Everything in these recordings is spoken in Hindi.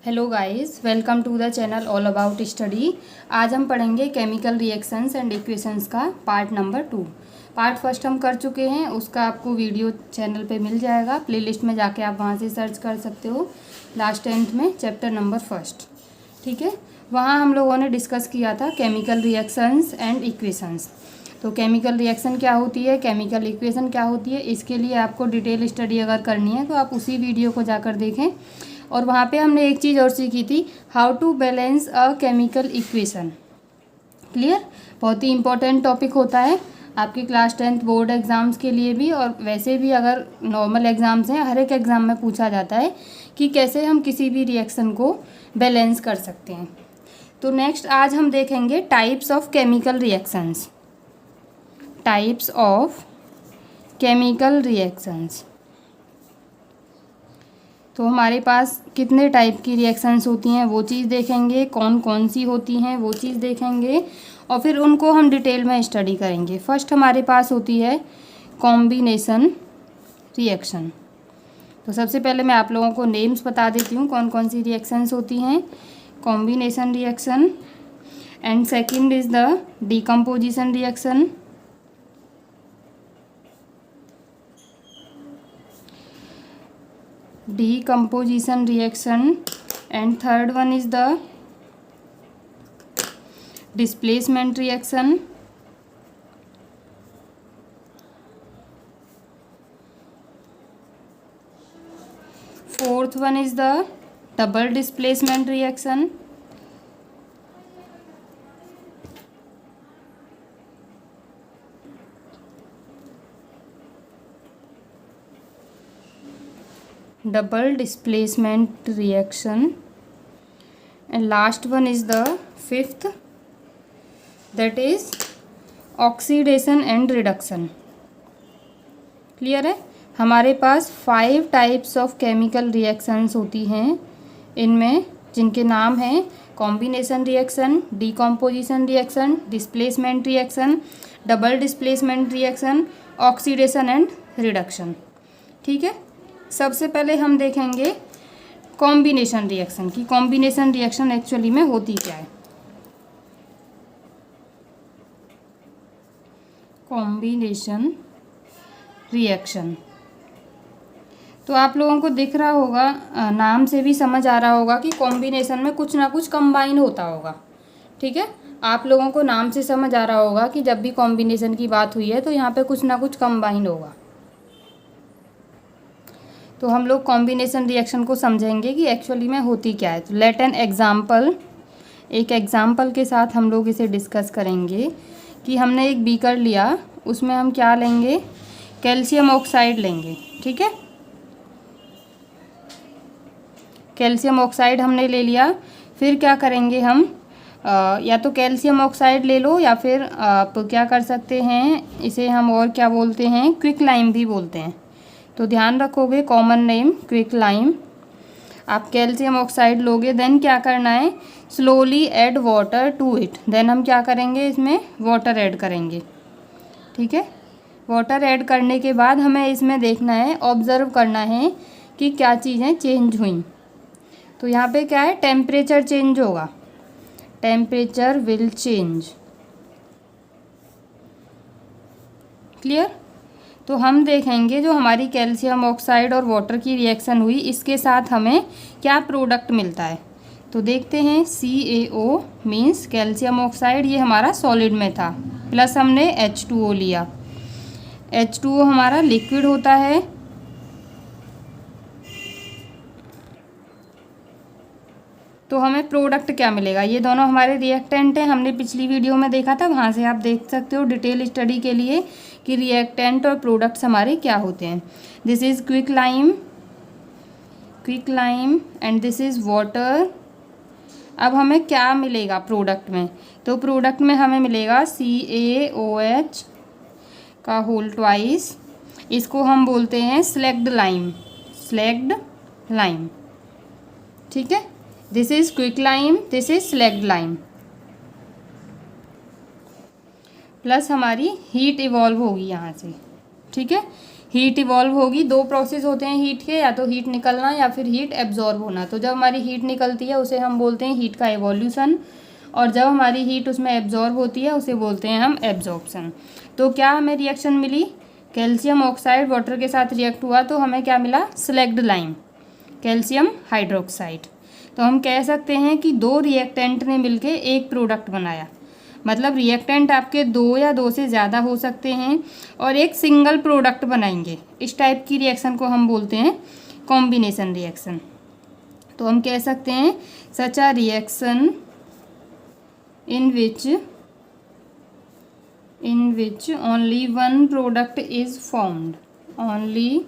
Hello guys, welcome to the channel all about study. आज हम पढ़ेंगे केमिकल रिएक्शंस एंड इक्वेशंस का पार्ट नंबर 2। पार्ट फर्स्ट हम कर चुके हैं, उसका आपको वीडियो चैनल पे मिल जाएगा। प्लेलिस्ट में जाके आप वहाँ से सर्च कर सकते हो। लास्ट 10th में चैप्टर नंबर फर्स्ट, ठीक है। वहाँ हम लोगों ने डिस्कस किया था केमिकल रिएक्शंस एंड इक्वेशंस। तो केमिकल रिएक्शन क्या होती है, केमिकल इक्वेशन क्या होती है, इसके लिए आपको डिटेल स्टडी अगर करनी है तो आप उसी वीडियो को जाकर देखें। और वहाँ पे हमने एक चीज़ और सीखी थी, how to balance a chemical equation. Clear? बहुत ही इंपॉर्टेंट टॉपिक होता है आपकी क्लास 10th बोर्ड एग्ज़ाम्स के लिए भी, और वैसे भी अगर नॉर्मल एग्ज़ाम्स हैं, हर एक एग्ज़ाम में पूछा जाता है कि कैसे हम किसी भी रिएक्शन को बैलेंस कर सकते हैं। तो नेक्स्ट आज हम देखेंगे types of chemical reactions. Types of chemical reactions. तो हमारे पास कितने टाइप की रिएक्शंस होती हैं वो चीज़ देखेंगे, कौन कौन सी होती हैं वो चीज़ देखेंगे, और फिर उनको हम डिटेल में स्टडी करेंगे। फर्स्ट हमारे पास होती है कॉम्बिनेशन रिएक्शन। तो सबसे पहले मैं आप लोगों को नेम्स बता देती हूँ कौन कौन सी रिएक्शंस होती हैं। Combination reaction, and second is the decomposition reaction, decomposition reaction, and third one is the displacement reaction, fourth one is the double displacement reaction, double displacement reaction, and last one is the fifth, that is oxidation and reduction। Clear है? हमारे पास 5 टाइप्स ऑफ केमिकल रिएक्शंस होती हैं, इनमें जिनके नाम हैं combination reaction, decomposition reaction, displacement reaction, double displacement reaction, oxidation and reduction. ठीक है, सबसे पहले हम देखेंगे कॉम्बिनेशन रिएक्शन की। कॉम्बिनेशन रिएक्शन एक्चुअली में होती क्या है। कॉम्बिनेशन रिएक्शन तो आप लोगों को दिख रहा होगा, नाम से भी समझ आ रहा होगा कि कॉम्बिनेशन में कुछ ना कुछ कंबाइन होता होगा। ठीक है, आप लोगों को नाम से समझ आ रहा होगा कि जब भी कॉम्बिनेशन की बात हुई है तो यहाँ पे कुछ ना कुछ कंबाइन होगा। तो हम लोग कॉम्बिनेशन रिएक्शन को समझेंगे कि एक्चुअली में होती क्या है। तो लेट एन एग्जाम्पल, एक एग्जाम्पल के साथ हम लोग इसे डिस्कस करेंगे कि हमने एक बीकर लिया, उसमें हम क्या लेंगे, कैल्शियम ऑक्साइड लेंगे। ठीक है, कैल्शियम ऑक्साइड हमने ले लिया। फिर क्या करेंगे हम, या तो कैल्शियम ऑक्साइड ले लो, या फिर आप क्या कर सकते हैं, इसे हम और क्या बोलते हैं, क्विक लाइम भी बोलते हैं। तो ध्यान रखोगे, कॉमन नेम क्विक लाइम। आप कैल्शियम ऑक्साइड लोगे, देन क्या करना है, slowly add water to it. Then हम क्या करेंगे, इसमें वाटर ऐड करेंगे। ठीक है, वाटर ऐड करने के बाद हमें इसमें देखना है, ऑब्जर्व करना है कि क्या चीज़ें चेंज हुई। तो यहाँ पे क्या है, टेम्परेचर चेंज होगा, टेम्परेचर विल चेंज। क्लियर? तो हम देखेंगे जो हमारी कैल्शियम ऑक्साइड और वाटर की रिएक्शन हुई, इसके साथ हमें क्या प्रोडक्ट मिलता है। तो देखते हैं, CaO मीन्स कैल्शियम ऑक्साइड, ये हमारा सॉलिड में था, प्लस हमने H2O लिया। H2O हमारा लिक्विड होता है। तो हमें प्रोडक्ट क्या मिलेगा, ये दोनों हमारे रिएक्टेंट हैं, हमने पिछली वीडियो में देखा था, वहाँ से आप देख सकते हो डिटेल स्टडी के लिए कि रिएक्टेंट और प्रोडक्ट्स हमारे क्या होते हैं। This is quick lime, quick lime, and this is water. अब हमें क्या मिलेगा प्रोडक्ट में, तो प्रोडक्ट में हमें मिलेगा CaOH का होल ट्वाइस। इसको हम बोलते हैं स्लैग्ड लाइम, स्लैग्ड लाइम। ठीक है, this is quick lime, this is slagged lime. Plus हमारी हीट इवॉल्व होगी यहाँ से। ठीक है, हीट इवॉल्व होगी। दो प्रोसेस होते हैं हीट के, या तो हीट निकलना या फिर हीट एब्जॉर्ब होना। तो जब हमारी हीट निकलती है उसे हम बोलते हैं हीट का इवोल्यूशन, और जब हमारी हीट उसमें एब्जॉर्ब होती है उसे बोलते हैं हम एब्जॉर्प्शन। तो क्या हमें रिएक्शन मिली, कैल्शियम ऑक्साइड वाटर के साथ रिएक्ट हुआ तो हमें क्या मिला, स्लैग्ड लाइम, कैल्शियम हाइड्रोक्साइड। तो हम कह सकते हैं कि दो रिएक्टेंट ने मिलकर एक प्रोडक्ट बनाया। मतलब रिएक्टेंट आपके दो या दो से ज़्यादा हो सकते हैं और एक सिंगल प्रोडक्ट बनाएंगे। इस टाइप की रिएक्शन को हम बोलते हैं कॉम्बिनेशन रिएक्शन। तो हम कह सकते हैं such a reaction in which only one product is formed, only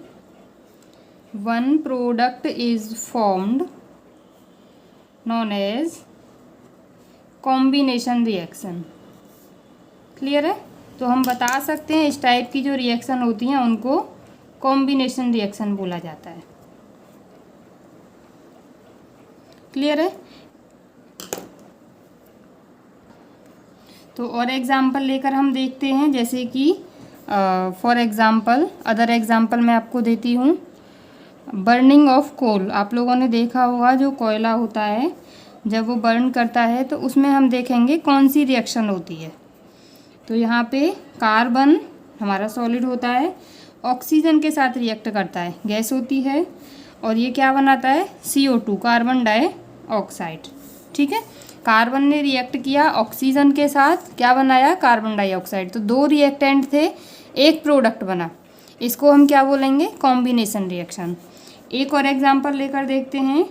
one product is formed, known as combination reaction। Clear है। तो हम बता सकते हैं इस टाइप की जो रिएक्शन होती हैं उनको कॉम्बिनेशन रिएक्शन बोला जाता है। क्लियर है। तो और एग्जाम्पल लेकर हम देखते हैं, जैसे कि फॉर एग्ज़ाम्पल, अदर एग्जाम्पल मैं आपको देती हूँ। बर्निंग ऑफ कोल, आप लोगों ने देखा होगा जो कोयला होता है जब वो बर्न करता है तो उसमें हम देखेंगे कौन सी रिएक्शन होती है। तो यहाँ पे कार्बन हमारा सॉलिड होता है, ऑक्सीजन के साथ रिएक्ट करता है, गैस होती है, और ये क्या बनाता है, CO2, कार्बन डाइऑक्साइड। ठीक है, कार्बन ने रिएक्ट किया ऑक्सीजन के साथ, क्या बनाया, कार्बन डाइऑक्साइड। तो दो रिएक्टेंट थे, एक प्रोडक्ट बना। इसको हम क्या बोलेंगे, कॉम्बिनेशन रिएक्शन। एक और एग्जांपल लेकर देखते हैं।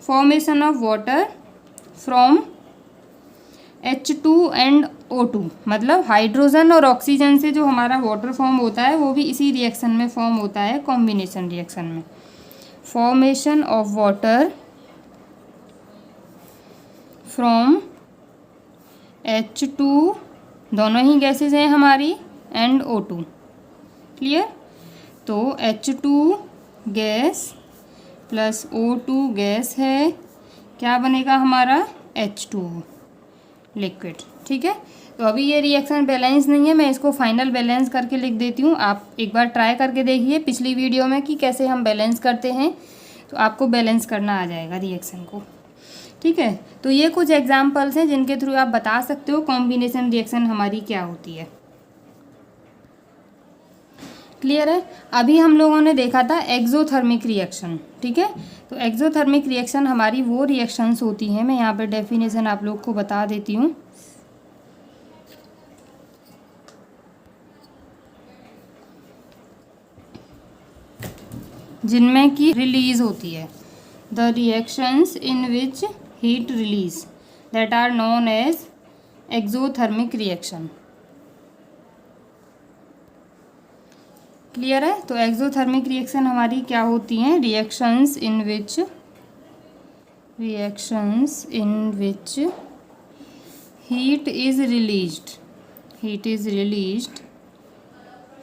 Formation of water from H2 and O2, मतलब हाइड्रोजन और ऑक्सीजन से जो हमारा वाटर फॉर्म होता है वो भी इसी रिएक्शन में फॉर्म होता है, कॉम्बिनेशन रिएक्शन में। Formation of water from H2, दोनों ही गैसेज हैं हमारी, एंड O2। क्लियर। तो H2 gas plus O2 gas है, क्या बनेगा हमारा, H2O लिक्विड। ठीक है। तो अभी ये रिएक्शन बैलेंस नहीं है, मैं इसको फाइनल बैलेंस करके लिख देती हूँ। आप एक बार ट्राई करके देखिए पिछली वीडियो में कि कैसे हम बैलेंस करते हैं, तो आपको बैलेंस करना आ जाएगा रिएक्शन को। ठीक है। तो ये कुछ एग्जांपल्स हैं जिनके थ्रू आप बता सकते हो कॉम्बिनेशन रिएक्शन हमारी क्या होती है। क्लियर है। अभी हम लोगों ने देखा था एक्सोथर्मिक रिएक्शन। ठीक है। तो एक्सोथर्मिक रिएक्शन हमारी वो रिएक्शंस होती हैं, मैं यहाँ पे डेफिनेशन आप लोग को बता देती हूँ। जिनमें की रिलीज होती है, the reactions in which heat release, that are known as exothermic reaction. Clear है। तो एक्सोथर्मिक रिएक्शन हमारी क्या होती हैं, reactions in which heat is released,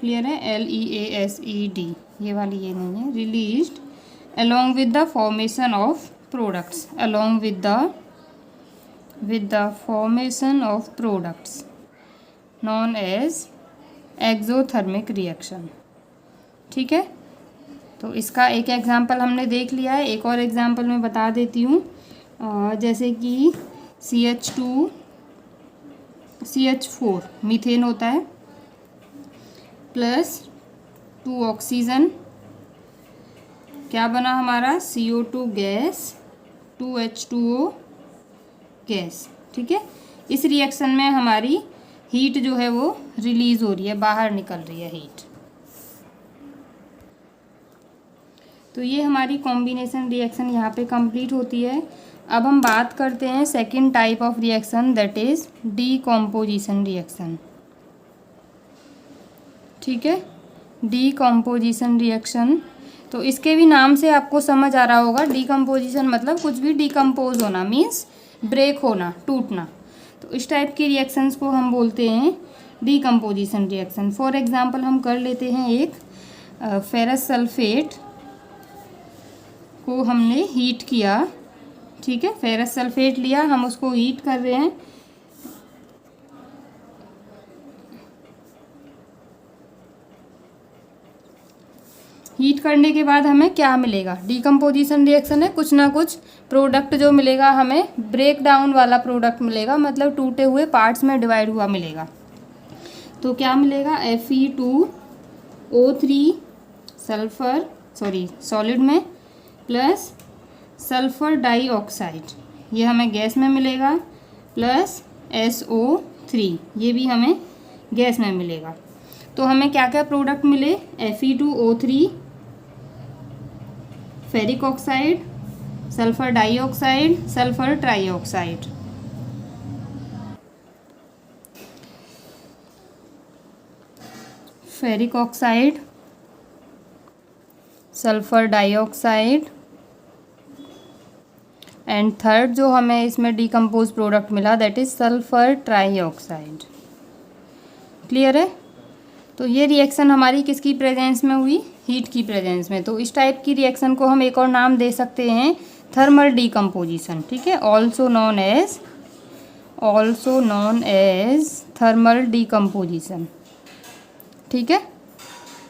clear है, LEASED, ये वाली ये नहीं है, released along with the formation of products, known as exothermic reaction. ठीक है। तो इसका एक एग्जांपल हमने देख लिया है, एक और एग्जांपल मैं बता देती हूँ। जैसे कि CH4 मीथेन होता है, प्लस 2 ऑक्सीजन, क्या बना हमारा, CO2 गैस, 2H2O गैस। ठीक है। इस रिएक्शन में हमारी हीट जो है वो रिलीज हो रही है, बाहर निकल रही है हीट। तो ये हमारी कॉम्बिनेशन रिएक्शन यहाँ पे कंप्लीट होती है। अब हम बात करते हैं second type of reaction, that is decomposition reaction. ठीक है। डीकॉम्पोजिशन रिएक्शन, तो इसके भी नाम से आपको समझ आ रहा होगा, डीकम्पोजिशन मतलब कुछ भी डिकम्पोज होना, मीन्स ब्रेक होना, टूटना। तो इस टाइप की रिएक्शंस को हम बोलते हैं डीकम्पोजिशन रिएक्शन। फॉर एग्जांपल हम कर लेते हैं, एक फेरस सल्फेट को हमने हीट किया। ठीक है। फेरस सल्फेट लिया, हम उसको हीट कर रहे हैं। हीट करने के बाद हमें क्या मिलेगा, डीकम्पोजिशन रिएक्शन है, कुछ ना कुछ प्रोडक्ट जो मिलेगा हमें ब्रेक डाउन वाला प्रोडक्ट मिलेगा, मतलब टूटे हुए पार्ट्स में डिवाइड हुआ मिलेगा। तो क्या मिलेगा, Fe2O3 सल्फ़र सॉलिड में प्लस सल्फ़र डाइऑक्साइड, ये हमें गैस में मिलेगा, प्लस SO3 ये भी हमें गैस में मिलेगा। तो हमें क्या क्या प्रोडक्ट मिले, Fe2O3 ferric oxide, sulphur dioxide, sulphur trioxide. Ferric oxide, sulphur dioxide and third जो हमें इसमें डिकम्पोज प्रोडक्ट मिला that is sulphur trioxide. Clear है। तो ये रिएक्शन हमारी किसकी प्रेजेंस में हुई, हीट की प्रेजेंस में। तो इस टाइप की रिएक्शन को हम एक और नाम दे सकते हैं थर्मल डिकम्पोजिशन। ठीक है, also known as thermal decomposition. ठीक है,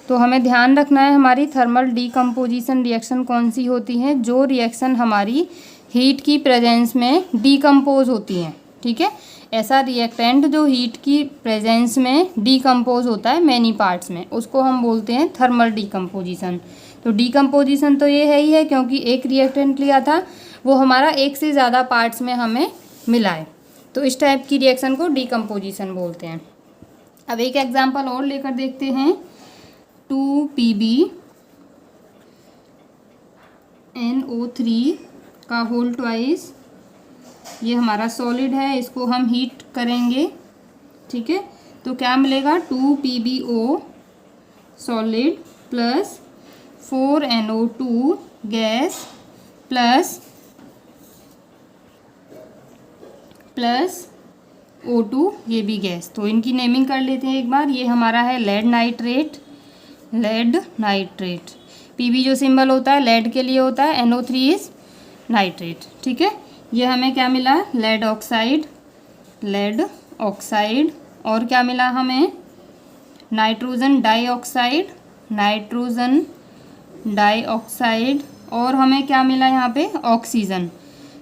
तो हमें ध्यान रखना है हमारी थर्मल डिकम्पोजिशन रिएक्शन कौन सी होती हैं, जो रिएक्शन हमारी हीट की प्रेजेंस में डिकम्पोज होती हैं। ठीक है, ऐसा रिएक्टेंट जो हीट की प्रेजेंस में डिकम्पोज होता है मैनी पार्ट्स में, उसको हम बोलते हैं थर्मल डिकम्पोजिशन। तो डिकम्पोजिशन तो ये है ही है, क्योंकि एक रिएक्टेंट लिया था वो हमारा एक से ज़्यादा पार्ट्स में हमें मिला है, तो इस टाइप की रिएक्शन को डिकम्पोजिशन बोलते हैं। अब एक एग्जांपल और लेकर देखते हैं, 2PbNO3 का होल ट्वाइस, ये हमारा सॉलिड है, इसको हम हीट करेंगे। ठीक है, तो क्या मिलेगा, 2PbO solid plus 4NO2 gas plus O2 ये भी गैस। तो इनकी नेमिंग कर लेते हैं एक बार। ये हमारा है लेड नाइट्रेट, Pb जो सिंबल होता है लेड के लिए होता है, NO3 इज नाइट्रेट। ठीक है, ये हमें क्या मिला, लेड ऑक्साइड और क्या मिला हमें, नाइट्रोजन डाइऑक्साइड और हमें क्या मिला यहाँ पे, ऑक्सीजन।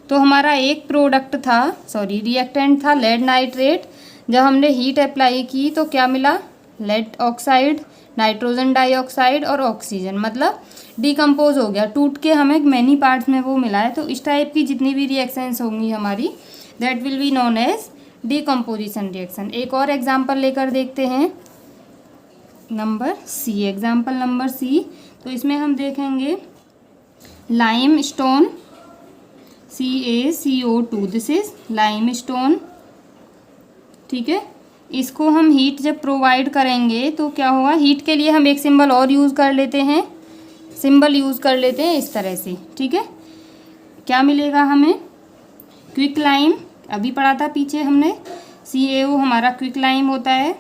तो हमारा एक प्रोडक्ट था, रिएक्टेंट था लेड नाइट्रेट। जब हमने हीट अप्लाई की तो क्या मिला, लेड ऑक्साइड, नाइट्रोजन डाइऑक्साइड और ऑक्सीजन, मतलब डिकम्पोज हो गया, टूट के हमें मैनी पार्ट्स में वो मिला है। तो इस टाइप की जितनी भी रिएक्शंस होंगी हमारी, that will be known as decomposition reaction. एक और एग्जांपल लेकर देखते हैं, एग्जांपल नंबर सी। तो इसमें हम देखेंगे lime stone CaCO2, this is lime stone. ठीक है, इसको हम हीट जब प्रोवाइड करेंगे तो क्या होगा, हीट के लिए हम एक सिंबल और यूज़ कर लेते हैं, इस तरह से। ठीक है, क्या मिलेगा हमें, क्विक लाइम, अभी पढ़ा था पीछे हमने, CaO हमारा क्विक लाइम होता है,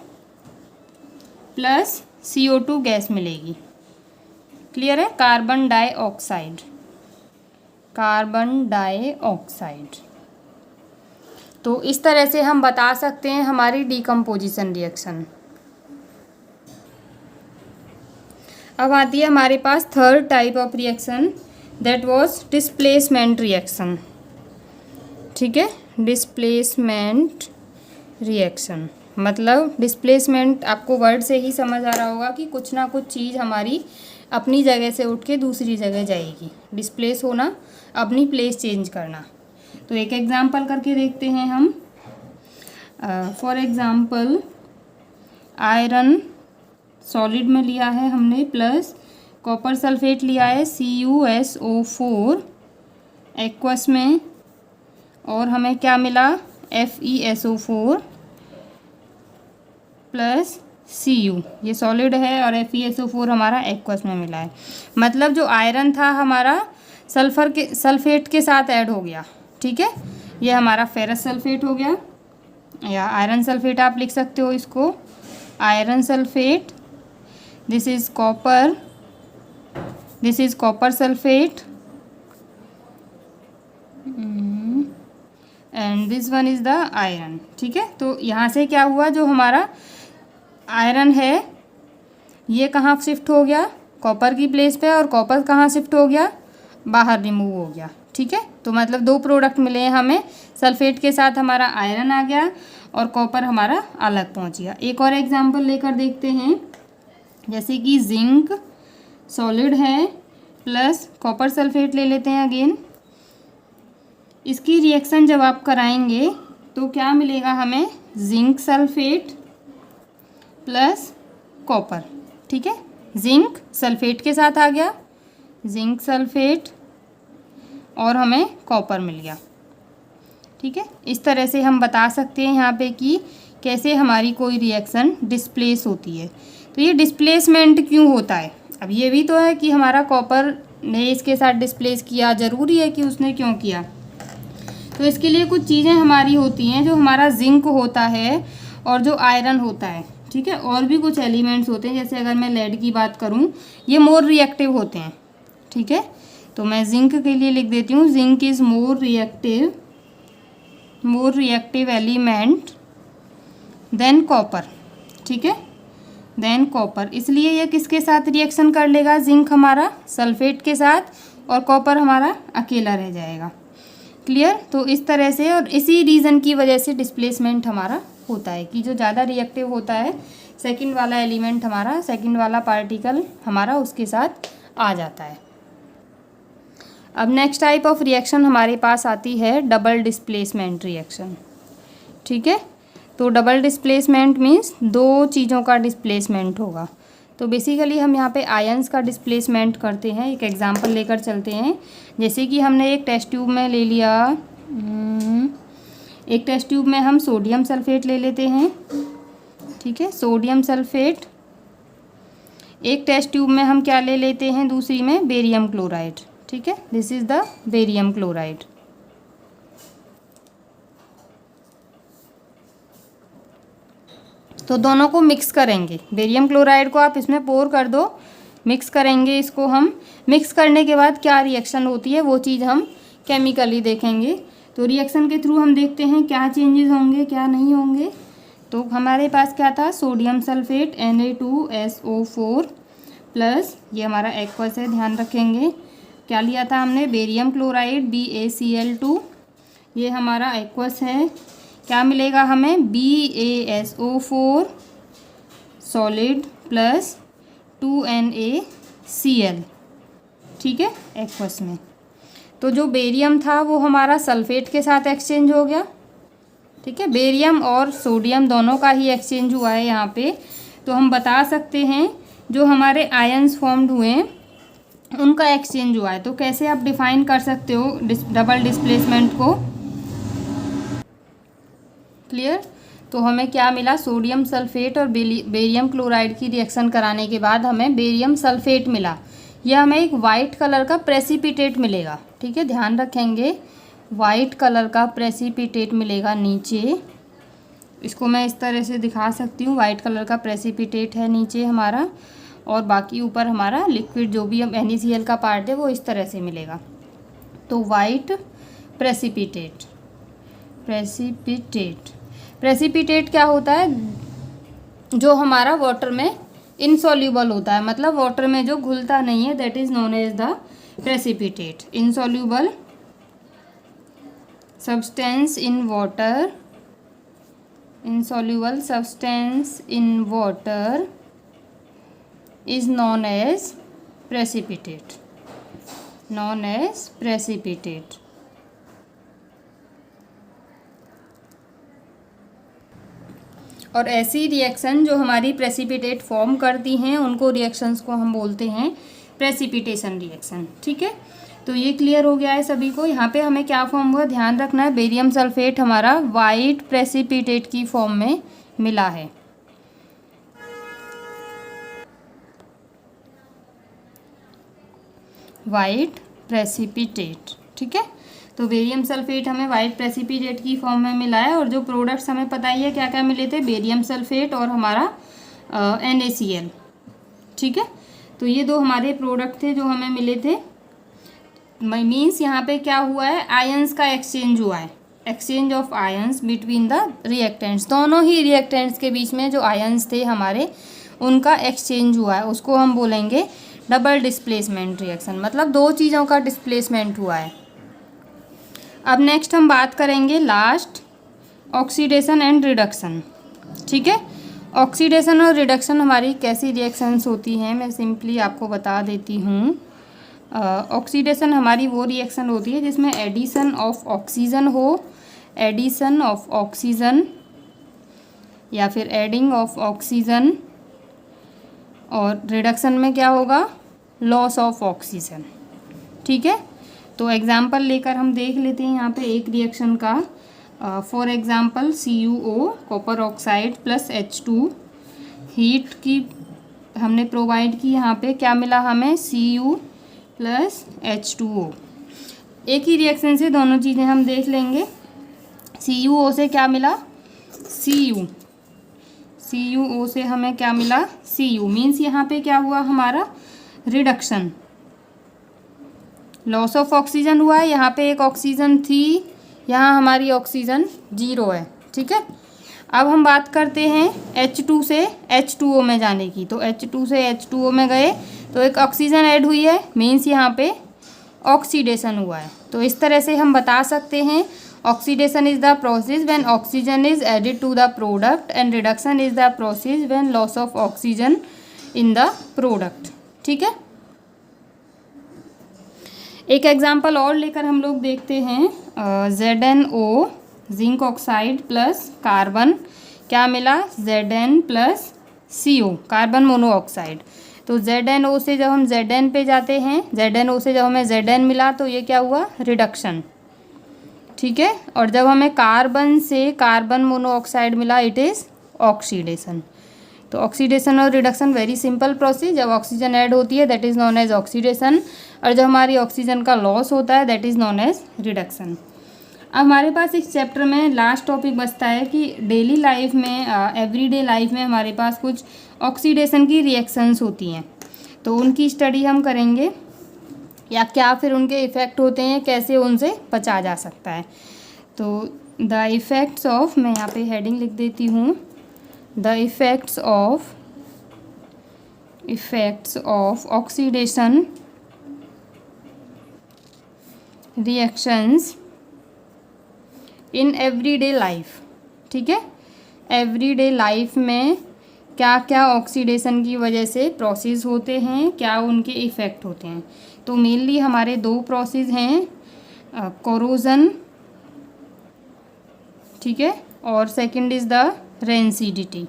प्लस CO2 गैस मिलेगी। क्लियर है, कार्बन डाइऑक्साइड। तो इस तरह से हम बता सकते हैं हमारी डिकम्पोजिशन रिएक्शन। अब आती है हमारे पास third type of reaction, that was displacement reaction. ठीक है, डिस्प्लेसमेंट रिएक्शन मतलब डिस्प्लेसमेंट आपको वर्ड से ही समझ आ रहा होगा कि कुछ ना कुछ चीज़ हमारी अपनी जगह से उठ के दूसरी जगह जाएगी। डिस्प्लेस होना, अपनी प्लेस चेंज करना। तो एक एग्जांपल करके देखते हैं हम। फॉर एग्जांपल आयरन सॉलिड में लिया है हमने, प्लस कॉपर सल्फेट लिया है CuSO4 एक्वस में, और हमें क्या मिला, FeSO4 प्लस Cu, ये सॉलिड है और FeSO4 हमारा एक्वस में मिला है। मतलब जो आयरन था हमारा सल्फेट के साथ ऐड हो गया। ठीक है, ये हमारा फेरस सल्फेट हो गया, या आयरन सल्फेट आप लिख सकते हो इसको, iron sulphate, this is copper sulphate and this one is the iron. ठीक है, तो यहाँ से क्या हुआ, जो हमारा आयरन है ये कहाँ शिफ्ट हो गया, कॉपर की प्लेस पे, और कॉपर कहाँ शिफ्ट हो गया, बाहर रिमूव हो गया। ठीक है, तो मतलब दो प्रोडक्ट मिले हैं हमें, सल्फेट के साथ हमारा आयरन आ गया और कॉपर हमारा अलग पहुंच गया। एक और एग्जांपल लेकर देखते हैं, जैसे कि जिंक सॉलिड है प्लस कॉपर सल्फेट ले लेते हैं अगेन। इसकी रिएक्शन जब आप कराएंगे तो क्या मिलेगा हमें, जिंक सल्फेट प्लस कॉपर। ठीक है, जिंक सल्फेट के साथ आ गया, जिंक सल्फेट, और हमें कॉपर मिल गया। ठीक है, इस तरह से हम बता सकते हैं यहाँ पे कि कैसे हमारी कोई रिएक्शन डिस्प्लेस होती है। तो ये डिस्प्लेसमेंट क्यों होता है, अब ये भी तो है कि हमारा कॉपर ने इसके साथ डिस्प्लेस किया, ज़रूरी है कि उसने क्यों किया। तो इसके लिए कुछ चीज़ें हमारी होती हैं, जो हमारा जिंक होता है और जो आयरन होता है। ठीक है, और भी कुछ एलिमेंट्स होते हैं, जैसे अगर मैं लेड की बात करूं, ये मोर रिएक्टिव होते हैं। ठीक है, तो मैं जिंक के लिए लिख देती हूँ, zinc is more reactive element than copper. ठीक है, देन कॉपर, इसलिए ये किसके साथ रिएक्शन कर लेगा, जिंक हमारा सल्फेट के साथ और कॉपर हमारा अकेला रह जाएगा। क्लियर, तो इस तरह से और इसी रीज़न की वजह से डिस्प्लेसमेंट हमारा होता है कि जो ज़्यादा रिएक्टिव होता है, सेकंड वाला एलिमेंट हमारा, सेकंड वाला पार्टिकल हमारा उसके साथ आ जाता है। अब नेक्स्ट टाइप ऑफ रिएक्शन हमारे पास आती है डबल डिस्प्लेसमेंट रिएक्शन। ठीक है, तो डबल डिस्प्लेसमेंट मीन्स दो चीज़ों का डिस्प्लेसमेंट होगा। तो बेसिकली हम यहाँ पे आयंस का डिस्प्लेसमेंट करते हैं। एक एग्जांपल लेकर चलते हैं, जैसे कि हमने एक टेस्ट ट्यूब में ले लिया, एक टेस्ट ट्यूब में हम सोडियम सल्फेट ले लेते हैं। ठीक है, सोडियम सल्फेट। एक टेस्ट ट्यूब में हम क्या ले लेते हैं, दूसरी में बेरियम क्लोराइड। ठीक है, this is the barium chloride. तो दोनों को मिक्स करेंगे, बेरियम क्लोराइड को आप इसमें पोर कर दो, मिक्स करेंगे इसको हम। मिक्स करने के बाद क्या रिएक्शन होती है वो चीज़ हम केमिकली देखेंगे। तो रिएक्शन के थ्रू हम देखते हैं क्या चेंजेस होंगे क्या नहीं होंगे। तो हमारे पास क्या था, सोडियम सल्फेट Na2SO4 प्लस, ये हमारा एक्वस है, ध्यान रखेंगे। क्या लिया था हमने, बेरियम क्लोराइड BaCl2, ये हमारा एक्वस है। क्या मिलेगा हमें, BaSO4 सॉलिड प्लस 2NaCl। ठीक है, एक्वस में। तो जो बेरियम था वो हमारा सल्फेट के साथ एक्सचेंज हो गया। ठीक है, बेरियम और सोडियम दोनों का ही एक्सचेंज हुआ है यहाँ पे। तो हम बता सकते हैं जो हमारे आयंस फॉर्म्ड हुए हैं उनका एक्सचेंज हुआ है। तो कैसे आप डिफाइन कर सकते हो डबल डिस्प्लेसमेंट को। क्लियर, तो हमें क्या मिला, सोडियम सल्फेट और बेरियम क्लोराइड की रिएक्शन कराने के बाद हमें बेरियम सल्फेट मिला। यह हमें एक वाइट कलर का प्रेसिपिटेट मिलेगा। ठीक है, ध्यान रखेंगे, वाइट कलर का प्रेसिपिटेट मिलेगा नीचे। इसको मैं इस तरह से दिखा सकती हूँ, वाइट कलर का प्रेसिपिटेट है नीचे हमारा, और बाकी ऊपर हमारा लिक्विड जो भी हम NaCl का पार्ट है वो इस तरह से मिलेगा। तो वाइट प्रेसिपिटेट, प्रेसिपिटेट क्या होता है, जो हमारा वाटर में इनसॉल्यूबल होता है, मतलब वाटर में जो घुलता नहीं है, that is known as the precipitate. Insoluble substance in water, insoluble substance in water is known as precipitate, known as precipitate। और ऐसी रिएक्शन जो हमारी प्रेसिपिटेट फॉर्म करती हैं उनको रिएक्शंस को हम बोलते हैं प्रेसिपिटेशन रिएक्शन। ठीक है, तो ये क्लियर हो गया है सभी को। यहाँ पे हमें क्या फॉर्म हुआ, ध्यान रखना है, बेरियम सल्फेट हमारा वाइट प्रेसिपिटेट की फॉर्म में मिला है। वाइट प्रेसिपिटेट, ठीक है, तो बेरियम सल्फेट हमें वाइट प्रेसिपिटेट की फॉर्म में मिला है। और जो प्रोडक्ट्स हमें पता ही है क्या क्या मिले थे, बेरियम सल्फेट और हमारा NaCl। ठीक है, तो ये दो हमारे प्रोडक्ट थे जो हमें मिले थे। मीन्स यहाँ पे क्या हुआ है, आयंस का एक्सचेंज हुआ है, exchange of ions between the reactants. दोनों ही रिएक्टेंट्स के बीच में जो आयंस थे हमारे उनका एक्सचेंज हुआ है, उसको हम बोलेंगे डबल डिस्प्लेसमेंट रिएक्शन, मतलब दो चीज़ों का डिस्प्लेसमेंट हुआ है। अब नेक्स्ट हम बात करेंगे लास्ट, ऑक्सीडेशन एंड रिडक्शन। ठीक है, ऑक्सीडेशन और रिडक्शन हमारी कैसी रिएक्शंस होती हैं, मैं सिंपली आपको बता देती हूँ। ऑक्सीडेशन हमारी वो रिएक्शन होती है जिसमें एडिशन ऑफ ऑक्सीजन हो, एडिशन ऑफ ऑक्सीजन या फिर एडिंग ऑफ ऑक्सीजन, और रिडक्शन में क्या होगा, लॉस ऑफ ऑक्सीजन। ठीक है, तो एग्जाम्पल लेकर हम देख लेते हैं यहाँ पे एक रिएक्शन का। For example CuO copper oxide plus H2, heat की हमने प्रोवाइड की, यहाँ पे क्या मिला हमें, Cu प्लस H2O। एक ही रिएक्शन से दोनों चीज़ें हम देख लेंगे। CuO से क्या मिला, CuO से हमें क्या मिला, Cu मीन्स यहाँ पे क्या हुआ हमारा, रिडक्शन, लॉस ऑफ ऑक्सीजन हुआ है। यहाँ पे एक ऑक्सीजन थी, यहाँ हमारी ऑक्सीजन 0 है। ठीक है, अब हम बात करते हैं H2 से H2O में जाने की। तो H2 से H2O में गए तो एक ऑक्सीजन ऐड हुई है, मीन्स यहाँ पे ऑक्सीडेशन हुआ है। तो इस तरह से हम बता सकते हैं oxidation is the process when oxygen is added to the product and reduction is the process when loss of oxygen in the product. ठीक है, एक एग्जाम्पल और लेकर हम लोग देखते हैं। ZnO zinc oxide plus carbon, क्या मिला, Zn plus CO carbon monoxide. तो ZnO से जब हम Zn पे जाते हैं, ZnO से जब हमें Zn मिला तो ये क्या हुआ, रिडक्शन। ठीक है, और जब हमें कार्बन से कार्बन मोनोऑक्साइड मिला, इट इज़ ऑक्सीडेशन। तो ऑक्सीडेशन और रिडक्शन वेरी सिंपल प्रोसेस। जब ऑक्सीजन ऐड होती है that is known as oxidation, और जब हमारी ऑक्सीजन का लॉस होता है that is known as reduction. अब हमारे पास इस चैप्टर में लास्ट टॉपिक बचता है कि डेली लाइफ में, एवरीडे लाइफ में हमारे पास कुछ ऑक्सीडेशन की रिएक्शंस होती हैं, तो उनकी स्टडी हम करेंगे, या क्या फिर उनके इफ़ेक्ट होते हैं, कैसे उनसे बचा जा सकता है। तो द इफ़ेक्ट्स ऑफ, मैं यहाँ पे हेडिंग लिख देती हूँ, the effects of oxidation reactions in everyday life. ठीक है, एवरीडे लाइफ में क्या क्या ऑक्सीडेशन की वजह से प्रोसेस होते हैं, क्या उनके इफ़ेक्ट होते हैं। तो मेनली हमारे दो प्रोसेस हैं, कोरोजन, ठीक है, और सेकंड इज़ द रेंसिडिटी।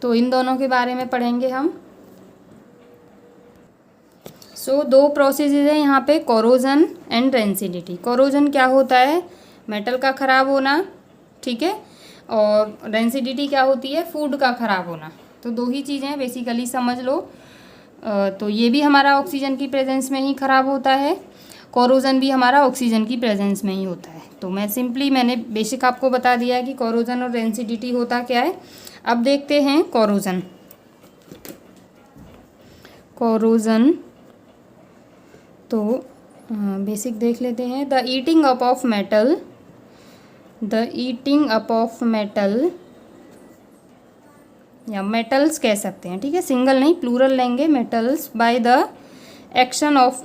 तो इन दोनों के बारे में पढ़ेंगे हम। दो प्रोसेसेस हैं यहाँ पे, कोरोजन एंड रेंसिडिटी। कोरोजन क्या होता है, मेटल का ख़राब होना, ठीक है, और रेंसिडिटी क्या होती है, फूड का ख़राब होना। तो दो ही चीज़ें बेसिकली समझ लो। तो ये भी हमारा ऑक्सीजन की प्रेजेंस में ही ख़राब होता है, कोरोजन भी हमारा ऑक्सीजन की प्रेजेंस में ही होता है। तो मैंने बेसिक आपको बता दिया है कि कोरोजन और रेंसिडिटी होता क्या है। अब देखते हैं कोरोजन। तो बेसिक देख लेते हैं। The eating up of metal या मेटल्स कह सकते हैं, ठीक है, सिंगल नहीं प्लूरल लेंगे, metals by the action of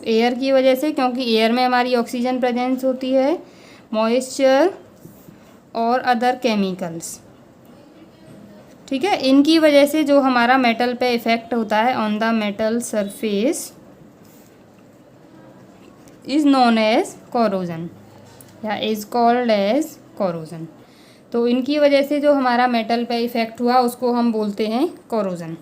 air की वजह से, क्योंकि एयर में हमारी ऑक्सीजन प्रेजेंस होती है, मॉइस्चर और अदर केमिकल्स, ठीक है, इनकी वजह से जो हमारा मेटल पे इफ़ेक्ट होता है on the metal surface is known as corrosion या इज़ कॉल्ड एज कोरोजन। तो इनकी वजह से जो हमारा मेटल पे इफ़ेक्ट हुआ उसको हम बोलते हैं कोरोजन।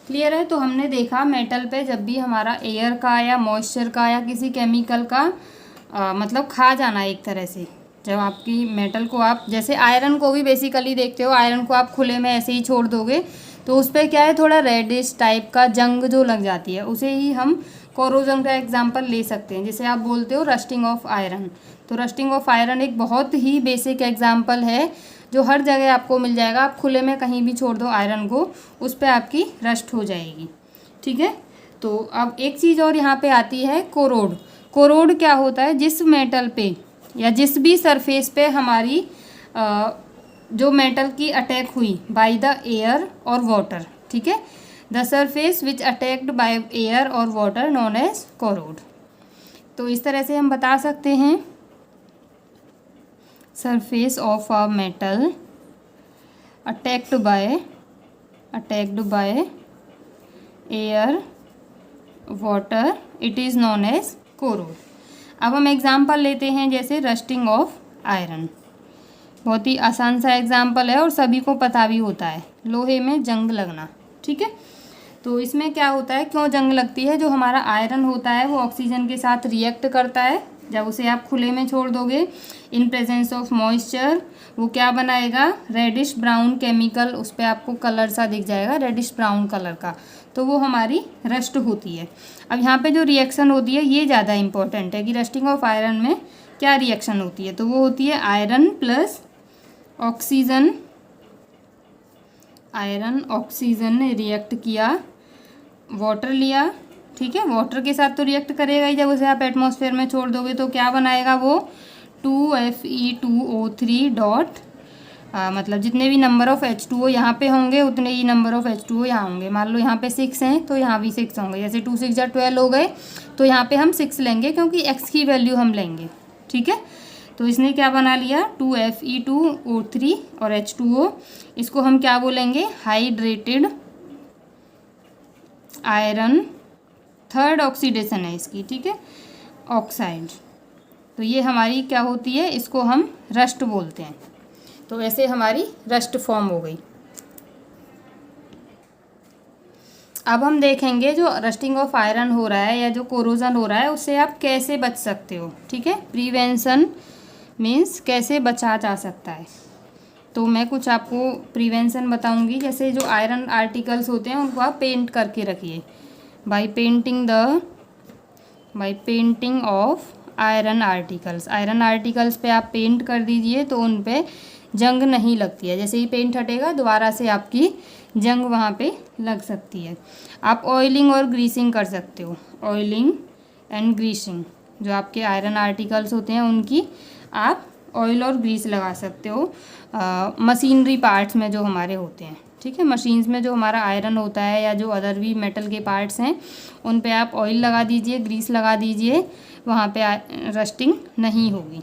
क्लियर है। तो हमने देखा मेटल पे जब भी हमारा एयर का या मॉइस्चर का या किसी केमिकल का मतलब खा जाना, एक तरह से जब आपकी मेटल को आप, जैसे आयरन को भी बेसिकली देखते हो, आयरन को आप खुले में ऐसे ही छोड़ दोगे तो उस पर क्या है, थोड़ा रेडिश टाइप का जंग जो लग जाती है, उसे ही हम कोरोजन का एग्जांपल ले सकते हैं। जैसे आप बोलते हो रस्टिंग ऑफ आयरन, तो रस्टिंग ऑफ आयरन एक बहुत ही बेसिक एग्जांपल है जो हर जगह आपको मिल जाएगा। आप खुले में कहीं भी छोड़ दो आयरन को, उस पर आपकी रस्ट हो जाएगी, ठीक है। तो अब एक चीज़ और यहाँ पे आती है कोरोड। कोरोड क्या होता है, जिस मेटल पे या जिस भी सरफेस पे हमारी जो मेटल की अटैक हुई बाय द एयर और वाटर, ठीक है। The surface which attacked by air और वाटर नोन एज कोरोड। तो इस तरह से हम बता सकते हैं surface of a metal attacked by air water, it is known as corrode. अब हम एग्जाम्पल लेते हैं, जैसे रस्टिंग ऑफ आयरन। बहुत ही आसान सा एग्जाम्पल है और सभी को पता भी होता है, लोहे में जंग लगना, ठीक है। तो इसमें क्या होता है, क्यों जंग लगती है, जो हमारा आयरन होता है वो ऑक्सीजन के साथ रिएक्ट करता है। जब उसे आप खुले में छोड़ दोगे इन प्रेजेंस ऑफ मॉइस्चर, वो क्या बनाएगा, रेडिश ब्राउन केमिकल, उस पर आपको कलर सा दिख जाएगा रेडिश ब्राउन कलर का, तो वो हमारी रस्ट होती है। अब यहाँ पे जो रिएक्शन होती है ये ज़्यादा इंपॉर्टेंट है कि रस्टिंग ऑफ आयरन में क्या रिएक्शन होती है। तो वो होती है iron plus oxygen, iron oxygen ने रिएक्ट किया, वाटर लिया, ठीक है। वाटर के साथ तो रिएक्ट करेगा ही, जब उसे आप एटमॉस्फेयर में छोड़ दोगे तो क्या बनाएगा वो 2Fe2O3 डॉट, मतलब जितने भी नंबर ऑफ H2O यहाँ पे होंगे उतने ही नंबर ऑफ H2O यहाँ होंगे। मान लो यहाँ पे 6 हैं तो यहाँ भी 6 होंगे, जैसे 2 6 12 हो गए, तो यहाँ पे हम 6 लेंगे क्योंकि x की वैल्यू हम लेंगे, ठीक है। तो इसने क्या बना लिया 2Fe2O3 और H2O, इसको हम क्या बोलेंगे, हाइड्रेटेड आयरन, थर्ड ऑक्सीडेशन है इसकी, ठीक है, ऑक्साइड। तो ये हमारी क्या होती है, इसको हम रस्ट बोलते हैं। तो ऐसे हमारी रस्ट फॉर्म हो गई। अब हम देखेंगे जो रस्टिंग ऑफ आयरन हो रहा है या जो कोरोजन हो रहा है उससे आप कैसे बच सकते हो, ठीक है। प्रिवेंशन मीन्स कैसे बचा जा सकता है। तो मैं कुछ आपको प्रिवेंशन बताऊंगी, जैसे जो आयरन आर्टिकल्स होते हैं उनको आप पेंट करके रखिए, by painting of iron articles. Iron articles पे आप पेंट कर दीजिए तो उन पे जंग नहीं लगती है, जैसे ही पेंट हटेगा दोबारा से आपकी जंग वहाँ पे लग सकती है। आप ऑयलिंग और ग्रीसिंग कर सकते हो, ऑयलिंग एंड ग्रीसिंग, जो आपके आयरन आर्टिकल्स होते हैं उनकी आप ऑयल और ग्रीस लगा सकते हो मशीनरी पार्ट्स में जो हमारे होते हैं, ठीक है। मशीन्स में जो हमारा आयरन होता है या जो अदर भी मेटल के पार्ट्स हैं उन पे आप ऑयल लगा दीजिए, ग्रीस लगा दीजिए, वहाँ पे रस्टिंग नहीं होगी।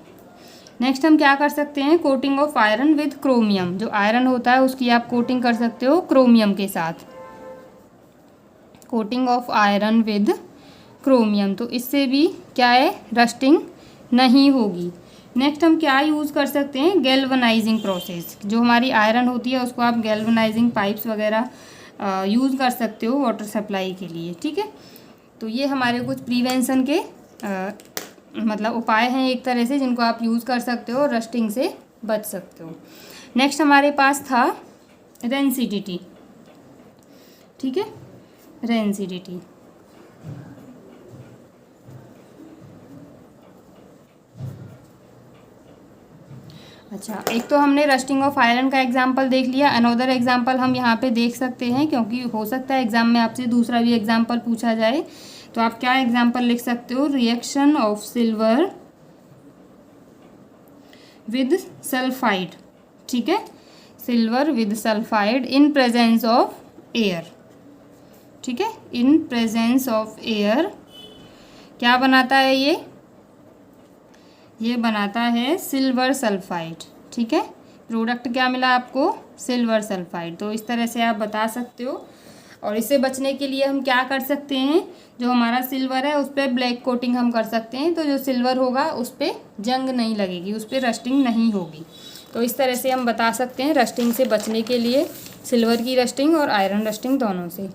नेक्स्ट हम क्या कर सकते हैं, coating of iron with chromium. जो आयरन होता है उसकी आप कोटिंग कर सकते हो क्रोमियम के साथ, coating of iron with chromium, तो इससे भी क्या है, रस्टिंग नहीं होगी। नेक्स्ट हम क्या यूज़ कर सकते हैं, गैल्वनाइजिंग प्रोसेस। जो हमारी आयरन होती है उसको आप गैल्वनाइजिंग पाइप्स वगैरह यूज़ कर सकते हो वाटर सप्लाई के लिए, ठीक है। तो ये हमारे कुछ प्रिवेंशन के मतलब उपाय हैं एक तरह से, जिनको आप यूज़ कर सकते हो और रस्टिंग से बच सकते हो। नेक्स्ट हमारे पास था रेंसिडिटी, ठीक है, रेंसिडिटी। अच्छा, एक तो हमने रस्टिंग ऑफ आयरन का एग्जाम्पल देख लिया, अनदर एग्जाम्पल हम यहाँ पे देख सकते हैं, क्योंकि हो सकता है एग्जाम में आपसे दूसरा भी एग्जाम्पल पूछा जाए। तो आप क्या एग्जाम्पल लिख सकते हो, reaction of silver with sulphide, ठीक है, silver with sulphide in presence of air, ठीक है, इन प्रेजेंस ऑफ एयर क्या बनाता है ये बनाता है सिल्वर सल्फाइड, ठीक है। प्रोडक्ट क्या मिला आपको, सिल्वर सल्फाइड। तो इस तरह से आप बता सकते हो। और इससे बचने के लिए हम क्या कर सकते हैं, जो हमारा सिल्वर है उस पर ब्लैक कोटिंग हम कर सकते हैं, तो जो सिल्वर होगा उस पर जंग नहीं लगेगी, उस पर रस्टिंग नहीं होगी। तो इस तरह से हम बता सकते हैं रस्टिंग से बचने के लिए, सिल्वर की रस्टिंग और आयरन रस्टिंग दोनों से।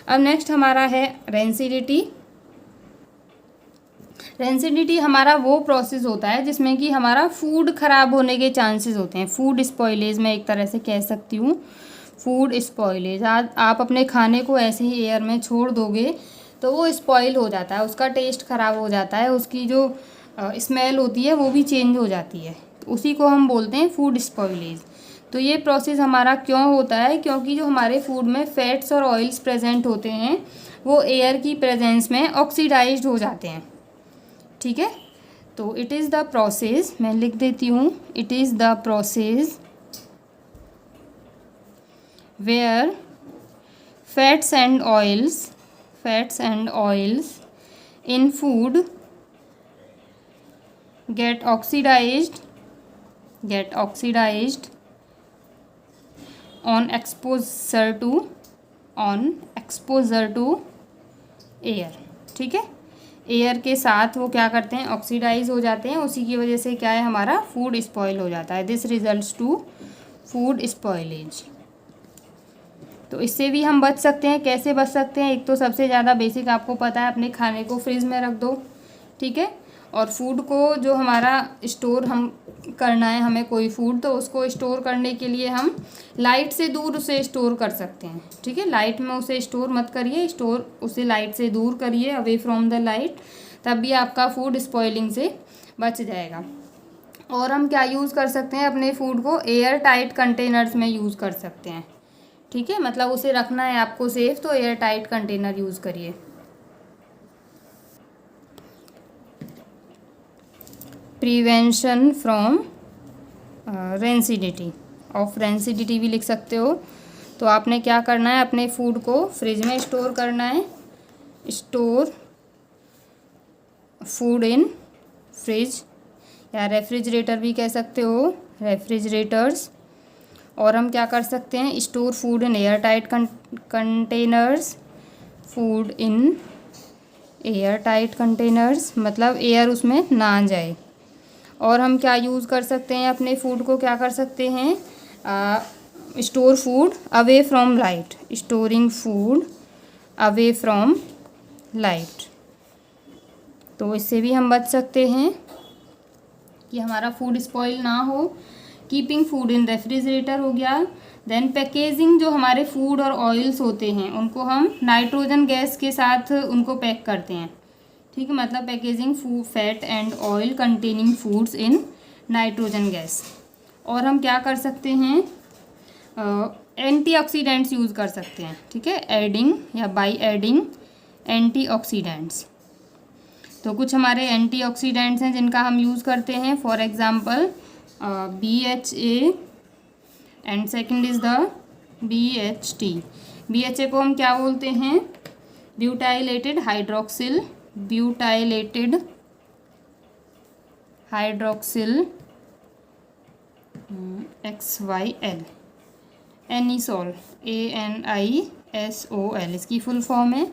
अब नेक्स्ट हमारा है रेंसिडिटी। रेंसिडिटी हमारा वो प्रोसेस होता है जिसमें कि हमारा फूड ख़राब होने के चांसेस होते हैं। फूड स्पॉइलेज मैं एक तरह से कह सकती हूँ, फूड स्पॉइलेज। आज आप अपने खाने को ऐसे ही एयर में छोड़ दोगे तो वो स्पॉइल हो जाता है, उसका टेस्ट ख़राब हो जाता है, उसकी जो स्मेल होती है वो भी चेंज हो जाती है, तो उसी को हम बोलते हैं फूड स्पॉइलेज। तो ये प्रोसेस हमारा क्यों होता है, क्योंकि जो हमारे फूड में फैट्स और ऑयल्स प्रेजेंट होते हैं वो एयर की प्रेजेंस में ऑक्सीडाइज्ड हो जाते हैं, ठीक है। तो इट इज़ द प्रोसेस, मैं लिख देती हूँ, it is the process where fats and oils in food get oxidized on exposure to air. ठीक है, एयर के साथ वो क्या करते हैं, ऑक्सीडाइज हो जाते हैं। उसी की वजह से क्या है, हमारा फूड स्पॉइल हो जाता है। This results to food spoilage. तो इससे भी हम बच सकते हैं। कैसे बच सकते हैं? एक तो सबसे ज़्यादा बेसिक आपको पता है, अपने खाने को फ्रिज में रख दो। ठीक है, और फूड को जो हमारा स्टोर हम करना है, हमें कोई फूड, तो उसको स्टोर करने के लिए हम लाइट से दूर उसे स्टोर कर सकते हैं। ठीक है, लाइट में उसे स्टोर मत करिए, उसे लाइट से दूर करिए, अवे फ्रॉम द लाइट, तब भी आपका फूड स्पॉइलिंग से बच जाएगा। और हम क्या यूज़ कर सकते हैं, अपने फूड को एयर टाइट कंटेनर्स में यूज़ कर सकते हैं। ठीक है, मतलब उसे रखना है आपको सेफ, तो एयर टाइट कंटेनर यूज़ करिए। Prevention from rancidity, of rancidity भी लिख सकते हो। तो आपने क्या करना है, अपने फूड को फ्रिज में स्टोर करना है। स्टोर फूड इन फ्रिज, या रेफ्रिजरेटर भी कह सकते हो, रेफ्रिजरेटर्स। और हम क्या कर सकते हैं, store food in air tight containers, food in air tight containers, मतलब एयर उसमें ना जाए। और हम क्या यूज़ कर सकते हैं, अपने फूड को क्या कर सकते हैं, store food away from light, storing food away from light. तो इससे भी हम बच सकते हैं कि हमारा फूड स्पॉइल ना हो। कीपिंग फूड इन रेफ्रिजरेटर हो गया। देन पैकेजिंग, जो हमारे फूड और ऑयल्स होते हैं उनको हम नाइट्रोजन गैस के साथ उनको पैक करते हैं। ठीक है, मतलब packaging fat and oil containing foods in nitrogen gas. और हम क्या कर सकते हैं, एंटीऑक्सीडेंट्स यूज़ कर सकते हैं। ठीक है, एडिंग या बाय एडिंग एंटीऑक्सीडेंट्स। तो कुछ हमारे एंटीऑक्सीडेंट्स हैं जिनका हम यूज़ करते हैं, for example BHA and second is the BHT। BHA को हम क्या बोलते हैं, butylated hydroxyl XYL, anisole, ANISOL इसकी फुल फॉर्म है।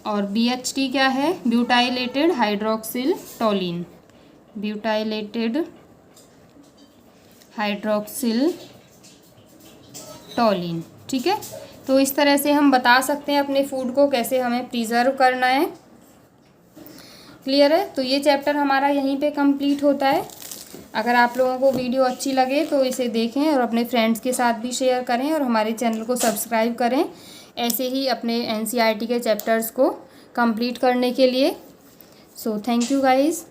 और BHT क्या है, butylated hydroxyl toluene, butylated hydroxyl toluene. ठीक है, तो इस तरह से हम बता सकते हैं अपने फूड को कैसे हमें प्रिजर्व करना है। क्लियर है? तो ये चैप्टर हमारा यहीं पे कंप्लीट होता है। अगर आप लोगों को वीडियो अच्छी लगे तो इसे देखें और अपने फ्रेंड्स के साथ भी शेयर करें और हमारे चैनल को सब्सक्राइब करें, ऐसे ही अपने NCERT के चैप्टर्स को कंप्लीट करने के लिए। So thank you guys.